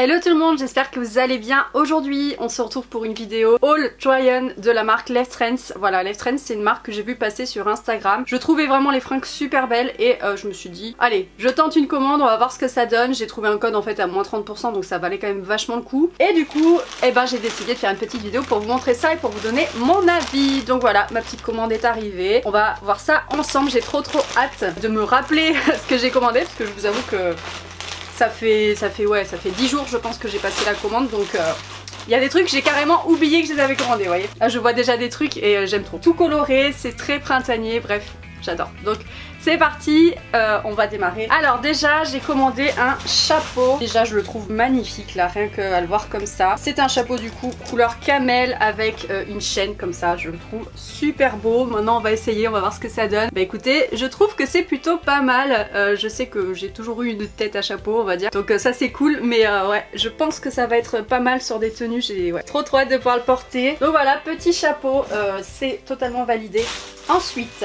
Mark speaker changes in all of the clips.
Speaker 1: Hello tout le monde, j'espère que vous allez bien. Aujourd'hui on se retrouve pour une vidéo haul try-on de la marque Left Trends. Voilà, Left Trends c'est une marque que j'ai vu passer sur Instagram. Je trouvais vraiment les fringues super belles et je me suis dit allez, je tente une commande, on va voir ce que ça donne. J'ai trouvé un code en fait à moins 30% donc ça valait quand même vachement le coup. Et du coup, j'ai décidé de faire une petite vidéo pour vous montrer ça et pour vous donner mon avis. Donc voilà, ma petite commande est arrivée. On va voir ça ensemble, j'ai trop hâte de me rappeler ce que j'ai commandé parce que je vous avoue que ça fait 10 jours je pense que j'ai passé la commande, donc il y a des trucs j'ai carrément oublié que je les avais commandés, vous voyez. Là je vois déjà des trucs et j'aime trop. Tout coloré, c'est très printanier, bref, j'adore. Donc c'est parti, on va démarrer. Alors déjà j'ai commandé un chapeau. Déjà je le trouve magnifique là, rien qu'à le voir comme ça. C'est un chapeau du coup couleur camel avec une chaîne comme ça. Je le trouve super beau. Maintenant on va essayer, on va voir ce que ça donne. Bah écoutez, je trouve que c'est plutôt pas mal. Je sais que j'ai toujours eu une tête à chapeau on va dire. Donc ça c'est cool, mais ouais, je pense que ça va être pas mal sur des tenues. J'ai trop hâte de pouvoir le porter. Donc voilà, petit chapeau, c'est totalement validé. Ensuite,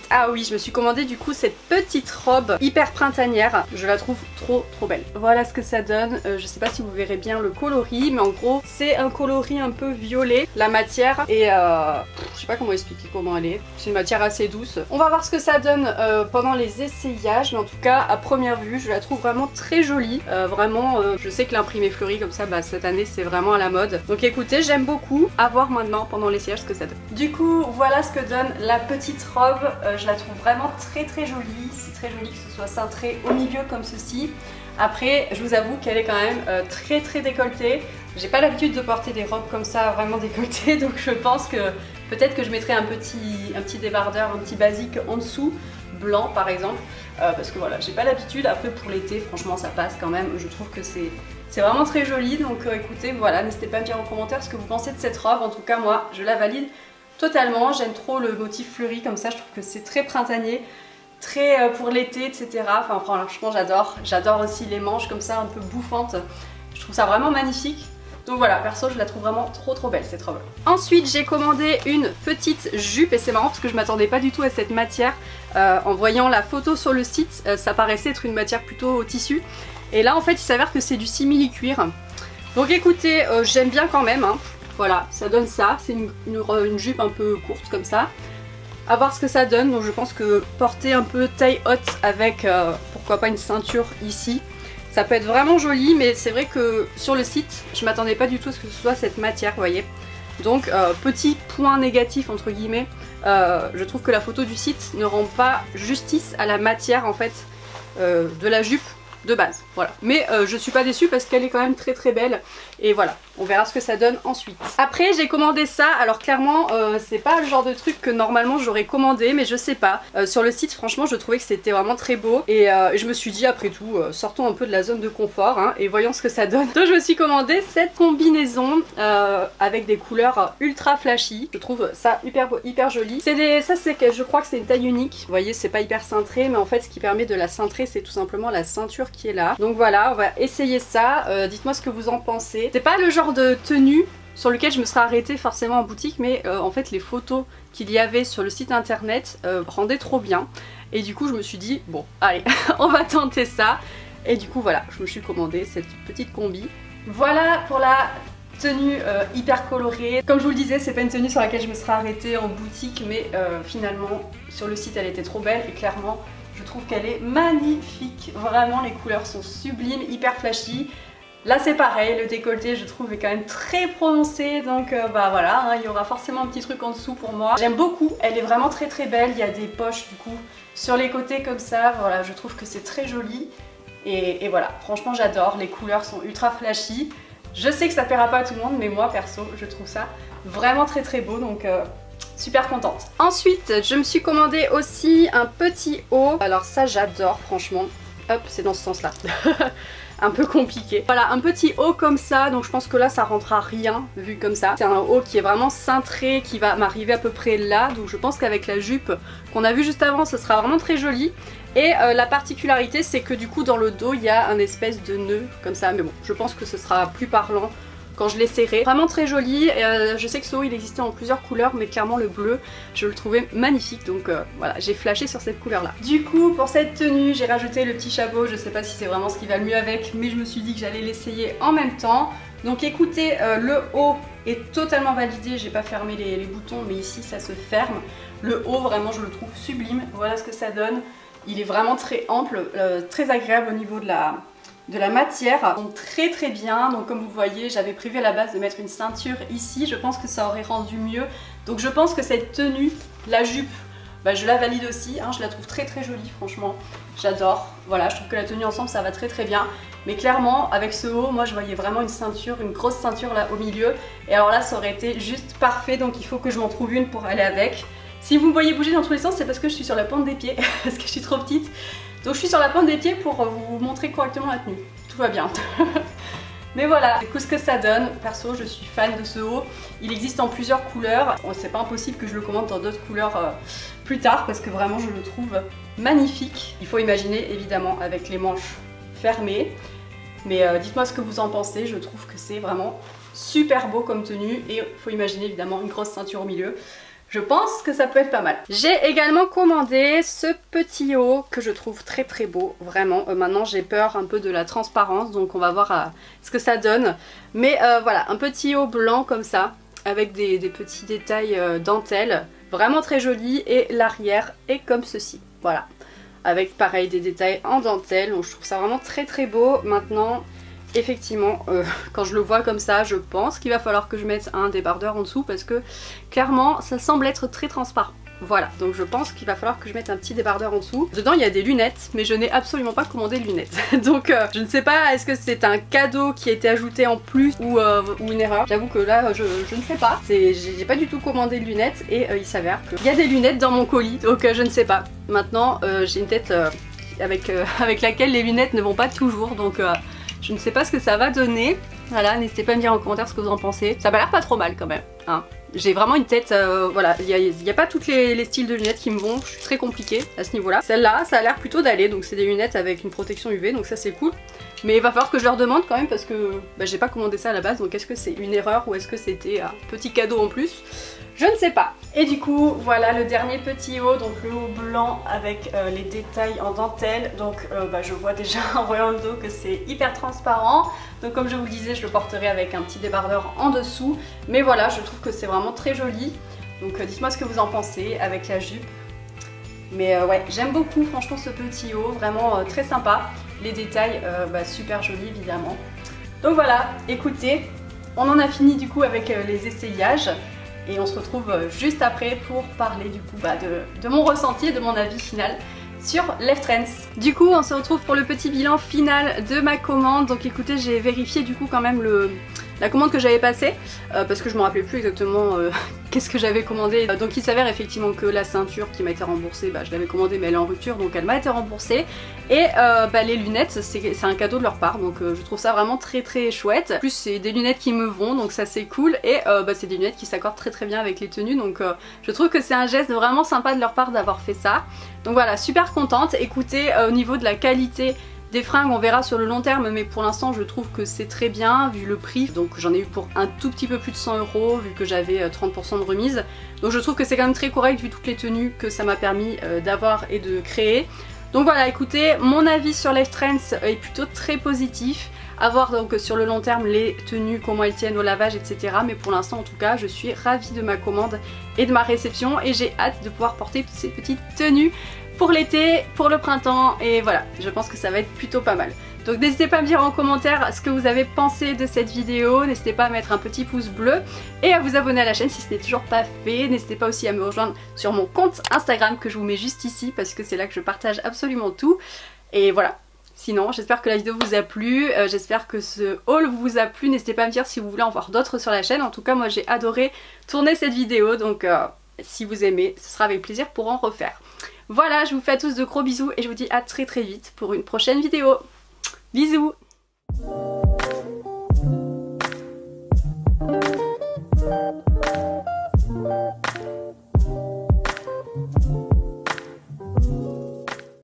Speaker 1: ah oui, je me suis commandé du coup cette petite robe hyper printanière. Je la trouve trop belle. Voilà ce que ça donne. Je sais pas si vous verrez bien le coloris, mais en gros c'est un coloris un peu violet, la matière, et je sais pas comment expliquer comment elle est. C'est une matière assez douce. On va voir ce que ça donne pendant les essayages, mais en tout cas à première vue je la trouve vraiment très jolie. Je sais que l'imprimé fleuri comme ça, cette année c'est vraiment à la mode. Donc écoutez, j'aime beaucoup. À voir maintenant pendant l'essayage ce que ça donne. Du coup voilà ce que donne la petite robe. Je la trouve vraiment très jolie. C'est très joli que ce soit cintré au milieu comme ceci. Après je vous avoue qu'elle est quand même très décolletée. J'ai pas l'habitude de porter des robes comme ça vraiment décolletées, donc je pense que peut-être que je mettrai un petit débardeur, un petit basique en dessous, blanc par exemple, parce que voilà, j'ai pas l'habitude. Après pour l'été franchement ça passe quand même. Je trouve que c'est vraiment très joli. Donc écoutez, voilà, n'hésitez pas à me dire en commentaire ce que vous pensez de cette robe. En tout cas moi je la valide totalement. J'aime trop le motif fleuri comme ça, je trouve que c'est très printanier, très pour l'été, etc. Enfin franchement j'adore aussi les manches comme ça un peu bouffantes. Je trouve ça vraiment magnifique. Donc voilà, perso je la trouve vraiment trop belle cette robe. Ensuite j'ai commandé une petite jupe et c'est marrant parce que je m'attendais pas du tout à cette matière. En voyant la photo sur le site, ça paraissait être une matière plutôt au tissu. Et là en fait il s'avère que c'est du simili-cuir. Donc écoutez, j'aime bien quand même, hein. Voilà, ça donne ça, c'est une jupe un peu courte comme ça. À voir ce que ça donne, donc je pense que porter un peu taille haute avec pourquoi pas une ceinture ici, ça peut être vraiment joli, mais c'est vrai que sur le site, je m'attendais pas du tout à ce que ce soit cette matière, vous voyez. Donc petit point négatif entre guillemets, je trouve que la photo du site ne rend pas justice à la matière en fait de la jupe de base, voilà. Mais je suis pas déçue parce qu'elle est quand même très belle et voilà, on verra ce que ça donne ensuite. Après j'ai commandé ça, alors clairement c'est pas le genre de truc que normalement j'aurais commandé, mais je sais pas, sur le site franchement je trouvais que c'était vraiment très beau et je me suis dit après tout sortons un peu de la zone de confort, hein, et voyons ce que ça donne. Donc je me suis commandé cette combinaison avec des couleurs ultra flashy. Je trouve ça hyper joli. Je crois que c'est une taille unique, vous voyez c'est pas hyper cintré, mais en fait ce qui permet de la cintrer c'est tout simplement la ceinture qui est là. Donc voilà, on va essayer ça. Dites-moi ce que vous en pensez. C'est pas le genre de tenue sur lequel je me serais arrêtée forcément en boutique, mais en fait les photos qu'il y avait sur le site internet rendaient trop bien. Et du coup je me suis dit bon allez on va tenter ça. Et du coup voilà, je me suis commandé cette petite combi. Voilà pour la tenue hyper colorée. Comme je vous le disais, c'est pas une tenue sur laquelle je me serais arrêtée en boutique, mais finalement sur le site elle était trop belle et clairement je trouve qu'elle est magnifique. Vraiment les couleurs sont sublimes, hyper flashy. Là c'est pareil, le décolleté je trouve est quand même très prononcé, donc voilà, hein, il y aura forcément un petit truc en dessous pour moi. J'aime beaucoup, elle est vraiment très belle, il y a des poches du coup sur les côtés comme ça, voilà, je trouve que c'est très joli. Et voilà, franchement j'adore, les couleurs sont ultra flashy. Je sais que ça plaira pas à tout le monde, mais moi perso je trouve ça vraiment très beau, donc super contente. Ensuite je me suis commandé aussi un petit haut, alors ça j'adore franchement. Hop, c'est dans ce sens là. Un peu compliqué. Voilà, un petit haut comme ça, donc je pense que là ça rentrera rien vu comme ça. C'est un haut qui est vraiment cintré, qui va m'arriver à peu près là, donc je pense qu'avec la jupe qu'on a vue juste avant, ce sera vraiment très joli. Et la particularité c'est que du coup dans le dos il y a un espèce de nœud comme ça, mais bon, je pense que ce sera plus parlant quand je l'ai serré. Vraiment très joli, je sais que ce haut il existait en plusieurs couleurs mais clairement le bleu je le trouvais magnifique, donc voilà, j'ai flashé sur cette couleur là. Du coup pour cette tenue j'ai rajouté le petit chapeau, je sais pas si c'est vraiment ce qui va le mieux avec mais je me suis dit que j'allais l'essayer en même temps. Donc écoutez, le haut est totalement validé, j'ai pas fermé les boutons mais ici ça se ferme. Le haut vraiment je le trouve sublime, voilà ce que ça donne. Il est vraiment très ample, très agréable au niveau de la matière. Donc très bien, donc comme vous voyez j'avais prévu à la base de mettre une ceinture ici, je pense que ça aurait rendu mieux. Donc je pense que cette tenue, la jupe, bah, je la valide aussi, hein, je la trouve très jolie franchement, j'adore. Voilà, je trouve que la tenue ensemble ça va très bien. Mais clairement avec ce haut, moi je voyais vraiment une ceinture, une grosse ceinture là au milieu. Et alors là ça aurait été juste parfait, donc il faut que je m'en trouve une pour aller avec. Si vous me voyez bouger dans tous les sens, c'est parce que je suis sur la pointe des pieds, parce que je suis trop petite. Donc je suis sur la pointe des pieds pour vous montrer correctement la tenue. Tout va bien. Mais voilà, du coup ce que ça donne, perso je suis fan de ce haut. Il existe en plusieurs couleurs. Bon, c'est pas impossible que je le commande dans d'autres couleurs plus tard, parce que vraiment je le trouve magnifique. Il faut imaginer évidemment avec les manches fermées. Mais dites-moi ce que vous en pensez, je trouve que c'est vraiment super beau comme tenue. Et il faut imaginer évidemment une grosse ceinture au milieu. Je pense que ça peut être pas mal. J'ai également commandé ce petit haut que je trouve très beau, vraiment. Maintenant j'ai peur un peu de la transparence, donc on va voir ce que ça donne. Mais voilà, un petit haut blanc comme ça, avec des petits détails dentelle, vraiment très joli. Et l'arrière est comme ceci, voilà. Avec pareil des détails en dentelle, donc je trouve ça vraiment très beau. Maintenant... effectivement, quand je le vois comme ça, je pense qu'il va falloir que je mette un débardeur en dessous parce que clairement ça semble être très transparent. Voilà, donc je pense qu'il va falloir que je mette un petit débardeur en dessous. Dedans il y a des lunettes, mais je n'ai absolument pas commandé de lunettes. Donc je ne sais pas, est-ce que c'est un cadeau qui a été ajouté en plus ou une erreur. J'avoue que là je ne sais pas. J'ai pas du tout commandé de lunettes et il s'avère qu'il y a des lunettes dans mon colis, donc je ne sais pas. Maintenant j'ai une tête avec laquelle les lunettes ne vont pas toujours, donc... je ne sais pas ce que ça va donner. Voilà, n'hésitez pas à me dire en commentaire ce que vous en pensez. Ça m'a l'air pas trop mal quand même, hein. J'ai vraiment une tête, voilà, il n'y a pas tous les styles de lunettes qui me vont. Je suis très compliquée à ce niveau-là. Celle-là, ça a l'air plutôt d'aller, donc c'est des lunettes avec une protection UV, donc ça c'est cool. Mais il va falloir que je leur demande quand même parce que bah, j'ai pas commandé ça à la base, donc est-ce que c'est une erreur ou est-ce que c'était un petit cadeau en plus? Je ne sais pas. Et du coup, voilà le dernier petit haut, donc le haut blanc avec les détails en dentelle. Donc bah, je vois déjà en voyant le dos que c'est hyper transparent. Donc comme je vous le disais, je le porterai avec un petit débardeur en dessous. Mais voilà, je trouve que c'est vraiment très joli. Donc dites-moi ce que vous en pensez avec la jupe. Mais ouais, j'aime beaucoup franchement ce petit haut, vraiment très sympa. Les détails, bah, super jolis évidemment. Donc voilà, écoutez, on en a fini du coup avec les essayages. Et on se retrouve juste après pour parler du coup bah, de mon ressenti et de mon avis final sur Left Trends. Du coup on se retrouve pour le petit bilan final de ma commande. Donc écoutez, j'ai vérifié du coup quand même la commande que j'avais passée parce que je me rappelais plus exactement qu'est-ce que j'avais commandé. Donc il s'avère effectivement que la ceinture qui m'a été remboursée, bah, je l'avais commandée mais elle est en rupture donc elle m'a été remboursée. Et bah, les lunettes c'est un cadeau de leur part, donc je trouve ça vraiment très chouette. En plus c'est des lunettes qui me vont, donc ça c'est cool. Et bah, c'est des lunettes qui s'accordent très bien avec les tenues, donc je trouve que c'est un geste vraiment sympa de leur part d'avoir fait ça. Donc voilà, super contente. Écoutez, au niveau de la qualité des fringues, on verra sur le long terme, mais pour l'instant je trouve que c'est très bien vu le prix. Donc j'en ai eu pour un tout petit peu plus de 100 € vu que j'avais 30% de remise. Donc je trouve que c'est quand même très correct vu toutes les tenues que ça m'a permis d'avoir et de créer. Donc voilà, écoutez, mon avis sur Left Trends est plutôt très positif. À voir donc sur le long terme les tenues, comment elles tiennent au lavage, etc. Mais pour l'instant en tout cas, je suis ravie de ma commande et de ma réception et j'ai hâte de pouvoir porter toutes ces petites tenues pour l'été, pour le printemps, et voilà, je pense que ça va être plutôt pas mal. Donc n'hésitez pas à me dire en commentaire ce que vous avez pensé de cette vidéo, n'hésitez pas à mettre un petit pouce bleu et à vous abonner à la chaîne si ce n'est toujours pas fait. N'hésitez pas aussi à me rejoindre sur mon compte Instagram que je vous mets juste ici parce que c'est là que je partage absolument tout. Et voilà. Sinon, j'espère que la vidéo vous a plu, j'espère que ce haul vous a plu. N'hésitez pas à me dire si vous voulez en voir d'autres sur la chaîne. En tout cas, moi j'ai adoré tourner cette vidéo, donc si vous aimez, ce sera avec plaisir pour en refaire. Voilà, je vous fais à tous de gros bisous et je vous dis à très vite pour une prochaine vidéo. Bisous!